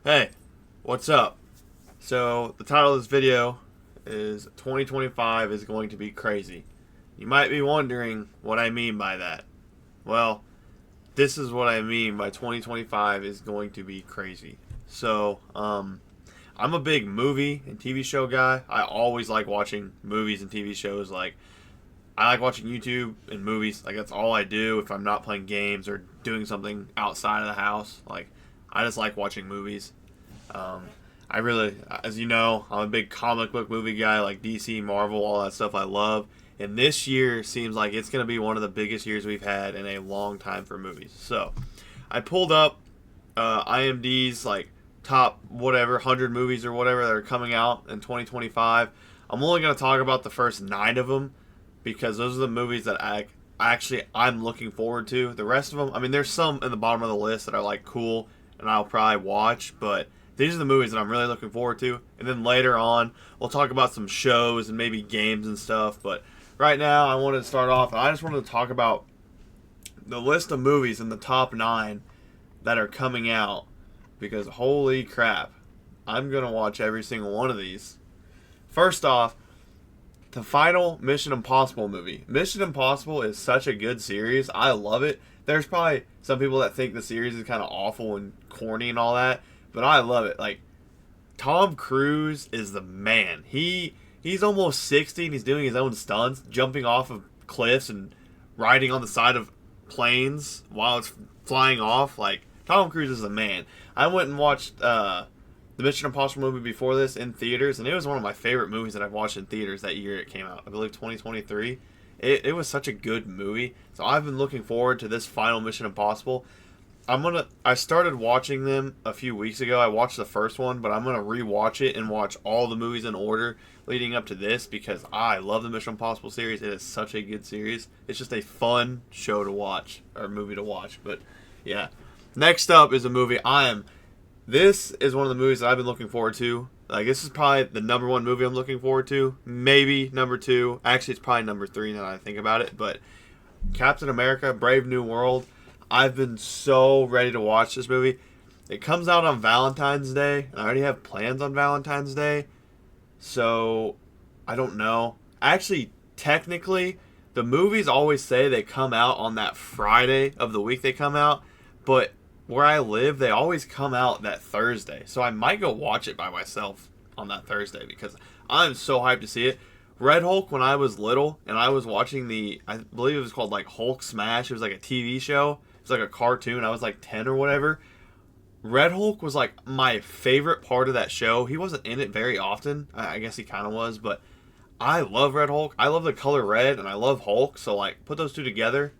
Hey, what's up? So, the title of this video is 2025 is going to be crazy. You might be wondering what I mean by that. Well, this is what I mean by 2025 is going to be crazy. So, I'm a big movie and TV show guy. I always like watching movies and TV shows. I like watching YouTube and movies. That's all I do if I'm not playing games or doing something outside of the house. I just like watching movies. Um, I really, as you know, I'm a big comic book movie guy, like DC, Marvel, all that stuff I love. And this year seems like it's going to be one of the biggest years we've had in a long time for movies. So, I pulled up IMDb's top whatever 100 movies or whatever that are coming out in 2025. I'm only going to talk about the first 9 of them because those are the movies that I'm looking forward to. The rest of them, I mean, there's some in the bottom of the list that are cool and I'll probably watch, but these are the movies that I'm really looking forward to. And then later on, we'll talk about some shows and maybe games and stuff. But right now, I wanted to start off, and I just wanted to talk about the list of movies in the top 9 that are coming out. Because holy crap, I'm going to watch every single one of these. First off, the final Mission Impossible movie. Mission Impossible is such a good series. I love it. There's probably some people that think the series is kind of awful and corny and all that, but I love it. Tom Cruise is the man. He's almost 60 and he's doing his own stunts, jumping off of cliffs and riding on the side of planes while it's flying off. Tom Cruise is the man. I went and watched the Mission Impossible movie before this in theaters, and it was one of my favorite movies that I've watched in theaters that year it came out. I believe 2023. It was such a good movie. So I've been looking forward to this final Mission Impossible. I started watching them a few weeks ago. I watched the first one, but I'm gonna rewatch it and watch all the movies in order leading up to this because I love the Mission Impossible series. It is such a good series. It's just a fun show to watch or movie to watch. But yeah. Next up is a movie this is one of the movies that I've been looking forward to. This is probably the number 1 movie I'm looking forward to. Maybe number 2. Actually, it's probably number 3 now that I think about it. But Captain America, Brave New World. I've been so ready to watch this movie. It comes out on Valentine's Day, and I already have plans on Valentine's Day. So, I don't know. Actually, technically, the movies always say they come out on that Friday of the week they come out. But where I live, they always come out that Thursday. So I might go watch it by myself on that Thursday because I'm so hyped to see it. Red Hulk, when I was little and I was watching I believe it was called Hulk Smash. It was a TV show. It was a cartoon. I was 10 or whatever. Red Hulk was my favorite part of that show. He wasn't in it very often. I guess he kind of was, but I love Red Hulk. I love the color red and I love Hulk. So put those two together,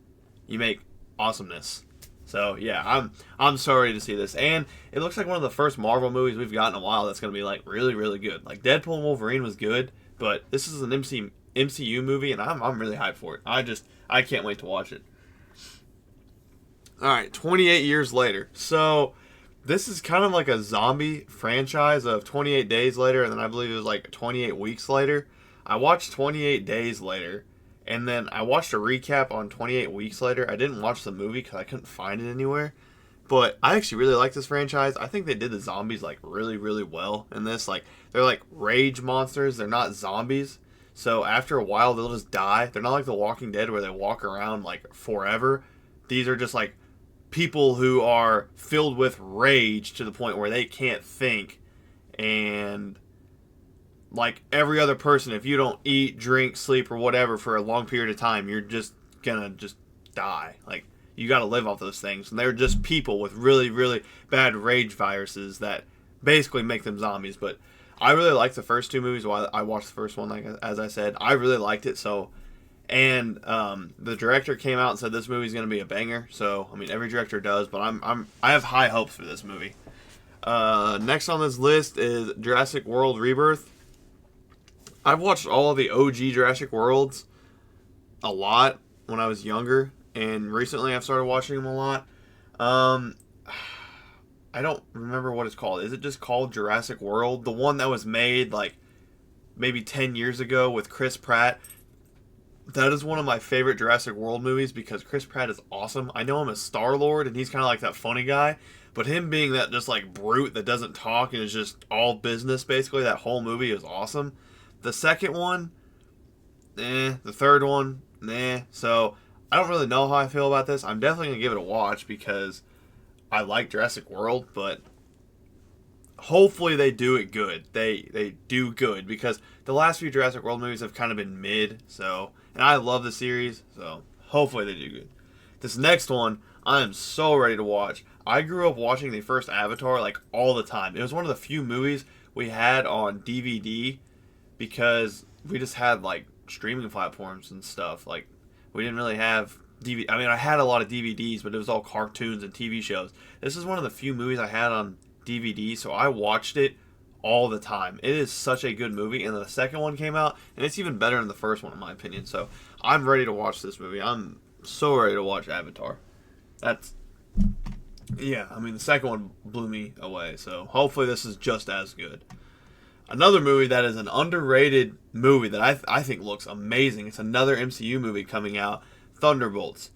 you make awesomeness. So yeah, I'm so ready to see this, and it looks like one of the first Marvel movies we've gotten in a while that's going to be really really good. Deadpool and Wolverine was good, but this is an MCU movie, and I'm really hyped for it. I can't wait to watch it. All right, 28 years later. So this is kind of like a zombie franchise of 28 days later, and then I believe it was 28 weeks later. I watched 28 days later. And then I watched a recap on 28 weeks later. I didn't watch the movie because I couldn't find it anywhere. But I actually really like this franchise. I think they did the zombies really, really well in this. They're rage monsters. They're not zombies. So after a while, they'll just die. They're not like The Walking Dead where they walk around forever. These are just people who are filled with rage to the point where they can't think. And every other person, if you don't eat, drink, sleep, or whatever for a long period of time, you're just gonna die. You gotta live off those things. And they're just people with really, really bad rage viruses that basically make them zombies. But I really liked the first 2 movies. While I watched the first one, as I said, I really liked it. So, and the director came out and said this movie's gonna be a banger. So, I mean, every director does, but I have high hopes for this movie. Next on this list is Jurassic World Rebirth. I've watched all of the OG Jurassic Worlds a lot when I was younger, and recently I've started watching them a lot. I don't remember what it's called. Is it just called Jurassic World? The one that was made maybe 10 years ago with Chris Pratt. that is one of my favorite Jurassic World movies because Chris Pratt is awesome. I know him as Star-Lord, and he's kind of like that funny guy, but him being that just like brute that doesn't talk and is just all business basically, that whole movie is awesome. The second one, the third one, So I don't really know how I feel about this. I'm definitely gonna give it a watch because I like Jurassic World, but hopefully they do it good. They do good because the last few Jurassic World movies have kind of been mid. So, and I love the series, so hopefully they do good. This next one, I am so ready to watch. I grew up watching the first Avatar like all the time. It was one of the few movies we had on DVD because we just had like streaming platforms and stuff. Like we didn't really have DVD. I mean, I had a lot of DVDs, but it was all cartoons and TV shows. This is one of the few movies I had on DVD, so I watched it all the time. It is such a good movie, and then the second one came out, and it's even better than the first one in my opinion. So I'm ready to watch this movie. I'm so ready to watch Avatar. That's yeah. I mean, the second one blew me away. So hopefully this is just as good. Another movie that is an underrated movie that I think looks amazing. It's another MCU movie coming out, Thunderbolts.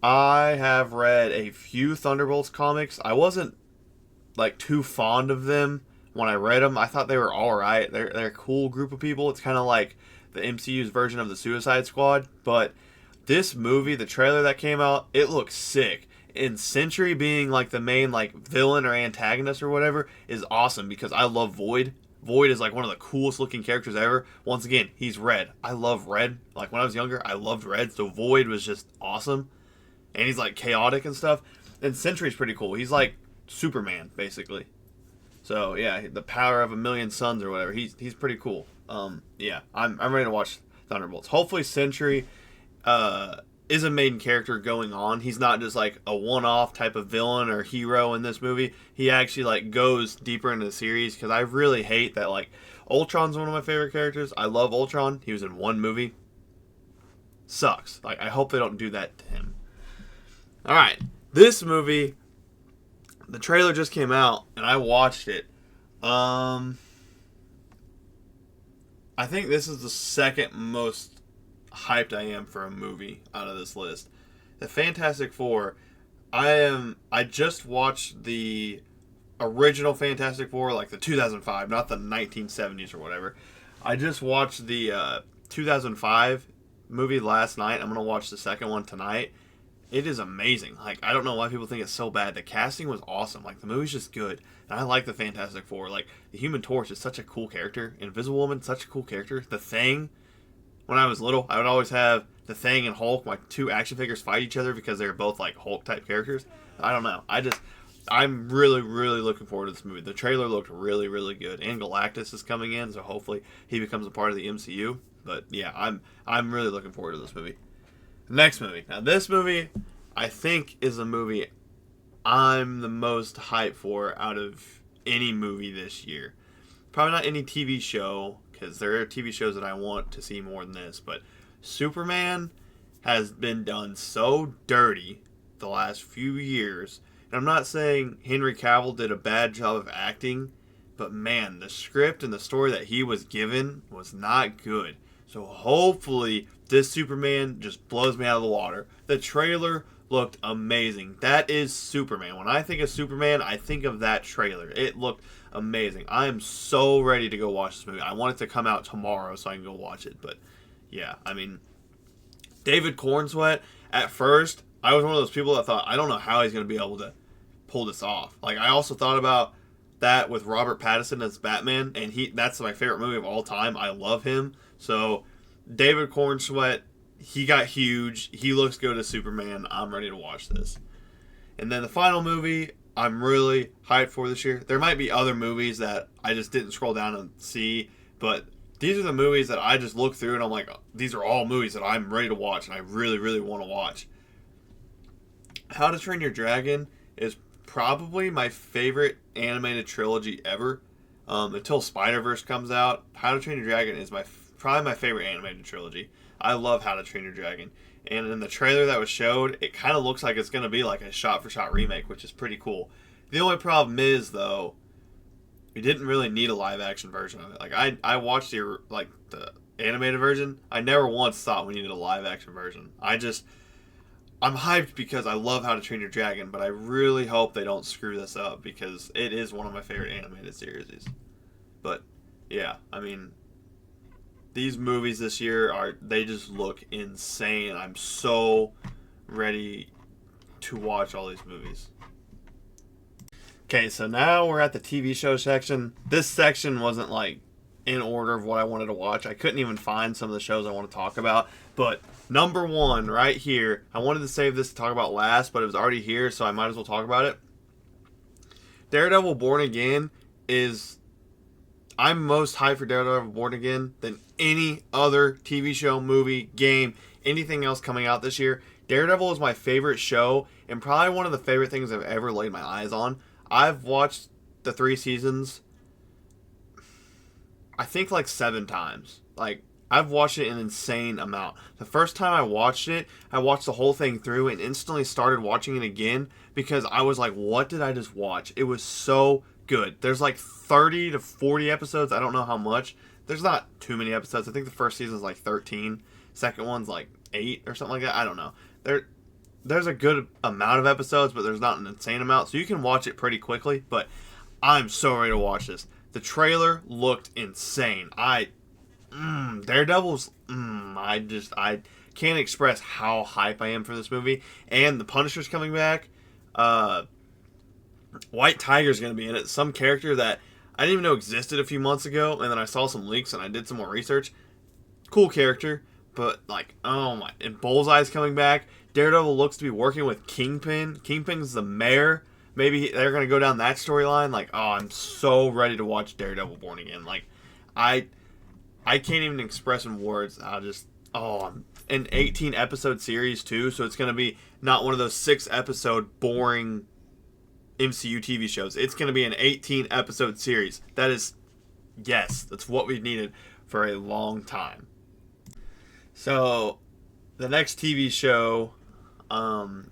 I have read a few Thunderbolts comics. I wasn't like too fond of them when I read them. I thought they were all right. They're a cool group of people. It's kind of like the MCU's version of the Suicide Squad. But this movie, the trailer that came out, it looks sick. And Sentry being like the main like villain or antagonist or whatever is awesome because I love Void. Void is like one of the coolest looking characters ever. Once again, he's red. I love red. Like when I was younger, I loved red. So Void was just awesome. And he's like chaotic and stuff. And Sentry's pretty cool. He's like Superman, basically. So yeah, the power of a million suns or whatever. He's pretty cool. Yeah, I'm ready to watch Thunderbolts. Hopefully Sentry is a main character going on. He's not just like a one-off type of villain or hero in this movie. He actually like goes deeper into the series because I really hate that like Ultron's one of my favorite characters. I love Ultron. He was in one movie. Sucks. Like I hope they don't do that to him. All right, this movie, the trailer just came out and I watched it. I think this is the second most hyped I am for a movie out of this list. The Fantastic Four. I just watched the original Fantastic Four, like the 2005, not the 1970s or whatever. I just watched the 2005 movie last night. I'm gonna watch the second one tonight. It is amazing. Like I don't know why people think it's so bad. The casting was awesome. Like the movie's just good, and I like the Fantastic Four. Like the Human Torch is such a cool character. Invisible Woman, such a cool character. The Thing. When I was little, I would always have the Thing and Hulk, my two action figures, fight each other because they're both like Hulk type characters. I don't know. I'm really, really looking forward to this movie. The trailer looked really, really good, and Galactus is coming in, so hopefully he becomes a part of the MCU. But yeah, I'm really looking forward to this movie. Next movie. Now this movie, I think, is a movie I'm the most hyped for out of any movie this year. Probably not any TV show, because there are TV shows that I want to see more than this, but Superman has been done so dirty the last few years. And I'm not saying Henry Cavill did a bad job of acting, but man, the script and the story that he was given was not good. So hopefully this Superman just blows me out of the water. The trailer looked amazing. That is Superman. When I think of Superman, I think of that trailer. It looked amazing. I am so ready to go watch this movie. I want it to come out tomorrow so I can go watch it. But yeah, I mean, David Cornsweet, at first, I was one of those people that thought, I don't know how he's going to be able to pull this off. Like, I also thought about that with Robert Pattinson as Batman, and that's my favorite movie of all time. I love him. So David Cornsweet, he got huge. He looks good as Superman. I'm ready to watch this. And then the final movie I'm really hyped for this year. There might be other movies that I just didn't scroll down and see, but these are the movies that I just look through and I'm like, these are all movies that I'm ready to watch and I really, really want to watch. How to Train Your Dragon is probably my favorite animated trilogy ever. Until Spider-Verse comes out, How to Train Your Dragon is probably my favorite animated trilogy. I love How to Train Your Dragon. And in the trailer that was showed, it kind of looks like it's going to be like a shot-for-shot remake, which is pretty cool. The only problem is, though, we didn't really need a live-action version of it. Like, I watched the animated version, I never once thought we needed a live action version. I'm hyped because I love How to Train Your Dragon, but I really hope they don't screw this up because it is one of my favorite animated series. But yeah, I mean, these movies this year they just look insane. I'm so ready to watch all these movies. Okay, so now we're at the TV show section. This section wasn't like in order of what I wanted to watch. I couldn't even find some of the shows I want to talk about. But number one, right here, I wanted to save this to talk about last, but it was already here, so I might as well talk about it. Daredevil Born Again I'm most hyped for Daredevil Born Again than any other TV show, movie, game, anything else coming out this year. Daredevil is my favorite show and probably one of the favorite things I've ever laid my eyes on. I've watched the 3 seasons, I think like 7 times. Like, I've watched it an insane amount. The first time I watched the whole thing through and instantly started watching it again because I was like, what did I just watch? It was so good. There's like 30 to 40 episodes. I don't know how much. There's not too many episodes. I think the first season is like 13. Second one's like 8 or something like that. I don't know. There's a good amount of episodes, but there's not an insane amount. So you can watch it pretty quickly. But I'm so ready to watch this. The trailer looked insane. Daredevil's, I can't express how hype I am for this movie. And the Punisher's coming back. White Tiger's going to be in it. Some character that I didn't even know existed a few months ago. And then I saw some leaks and I did some more research. Cool character. But, like, oh my. And Bullseye's coming back. Daredevil looks to be working with Kingpin. Kingpin's the mayor. Maybe they're going to go down that storyline. Like, oh, I'm so ready to watch Daredevil Born Again. Like, I can't even express in words. I'm an 18 episode series too, so it's going to be not one of those 6 episode boring MCU TV shows. It's going to be an 18 episode series. That's what we've needed for a long time. So, the next TV show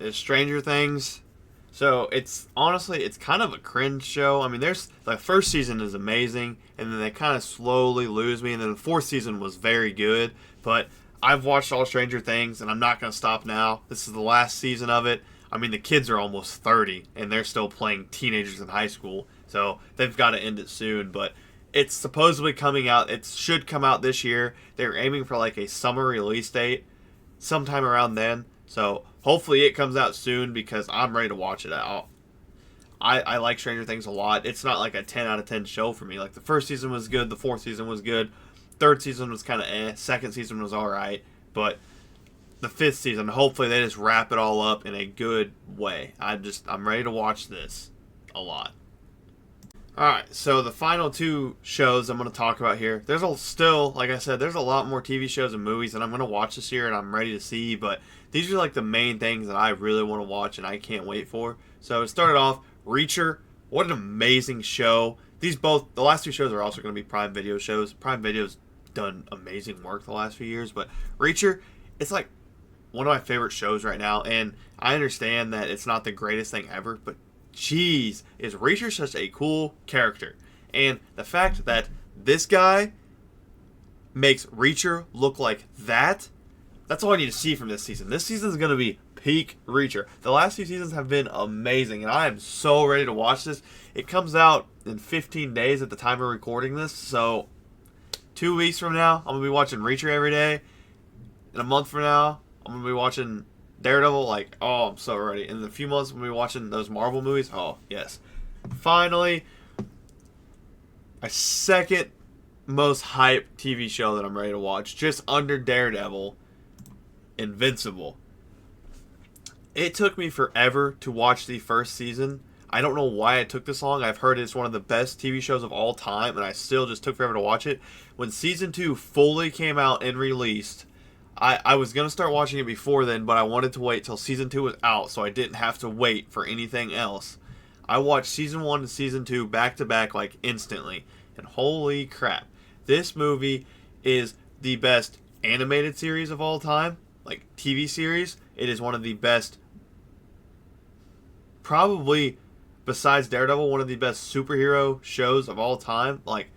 is Stranger Things. So it's kind of a cringe show. I mean, the first season is amazing, and then they kind of slowly lose me, and then the 4th season was very good. But I've watched all Stranger Things, and I'm not going to stop now. This is the last season of it. I mean, the kids are almost 30, and they're still playing teenagers in high school, so they've got to end it soon. But it's supposedly coming out. It should come out this year. They're aiming for like a summer release date, sometime around then. So hopefully it comes out soon because I'm ready to watch it out. I like Stranger Things a lot. It's not like a 10 out of 10 show for me. Like, the first season was good. The 4th season was good. 3rd season was kind of 2nd season was alright. But the 5th season, hopefully they just wrap it all up in a good way. I'm ready to watch this a lot. Alright, so the final 2 shows I'm going to talk about here. Like I said, there's a lot more TV shows and movies that I'm going to watch this year and I'm ready to see, but these are like the main things that I really want to watch and I can't wait for. So it started off, Reacher. What an amazing show. The last 2 shows are also going to be Prime Video shows. Prime Video's done amazing work the last few years, but Reacher, it's like one of my favorite shows right now, and I understand that it's not the greatest thing ever, but jeez, is Reacher such a cool character. And the fact that this guy makes Reacher look like that's all I need to see from this season. This season is going to be peak Reacher. The last 2 seasons have been amazing, and I am so ready to watch this. It comes out in 15 days at the time of recording this, so 2 weeks from now, I'm going to be watching Reacher every day. In a month from now, I'm going to be watching Daredevil. Like, oh, I'm so ready. In a few months, I'm going to be watching those Marvel movies. Oh, yes. Finally, my second most hyped TV show that I'm ready to watch, just under Daredevil, Invincible. It took me forever to watch the first season. I don't know why it took this long. I've heard it's one of the best TV shows of all time, and I still just took forever to watch it. When season 2 fully came out and released, I was going to start watching it before then, but I wanted to wait till season 2 was out so I didn't have to wait for anything else. I watched season 1 and season 2 back to back like instantly, and holy crap. This movie is the best animated series of all time, like TV series. It is one of the best, probably besides Daredevil, one of the best superhero shows of all time. Like,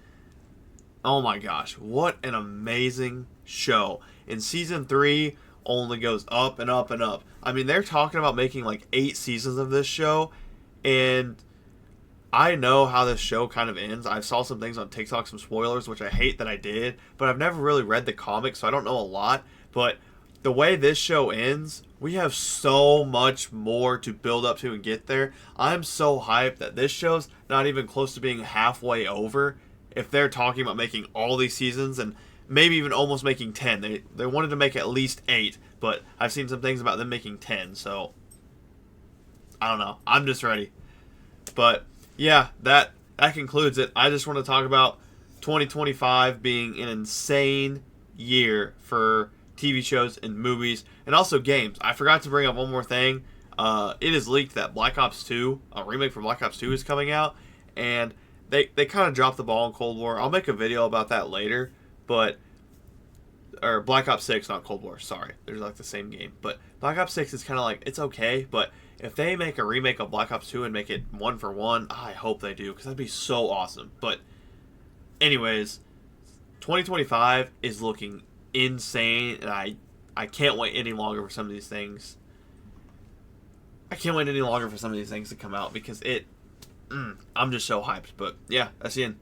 Oh my gosh, what an amazing show. And season 3 only goes up and up and up. I mean, they're talking about making like 8 seasons of this show, and I know how this show kind of ends. I saw some things on TikTok, some spoilers, which I hate that I did, but I've never really read the comics, so I don't know a lot. But the way this show ends, we have so much more to build up to and get there. I'm so hyped that this show's not even close to being halfway over. If they're talking about making all these seasons and maybe even almost making 10, they wanted to make at least 8, but I've seen some things about them making 10, so I don't know. I'm just ready. But yeah, that concludes it. I just want to talk about 2025 being an insane year for TV shows and movies and also games. I forgot to bring up one more thing. It is leaked that Black Ops 2, a remake for Black Ops 2, is coming out, and they kind of dropped the ball in Cold War. I'll make a video about that later, but or Black Ops 6, not Cold War. Sorry, they're like the same game, but Black Ops 6 is kind of like it's okay, but if they make a remake of Black Ops 2 and make it one for one, I hope they do because that'd be so awesome. But anyways, 2025 is looking insane, and I can't wait any longer for some of these things. I can't wait any longer for some of these things to come out because I'm just so hyped. But yeah, that's the end.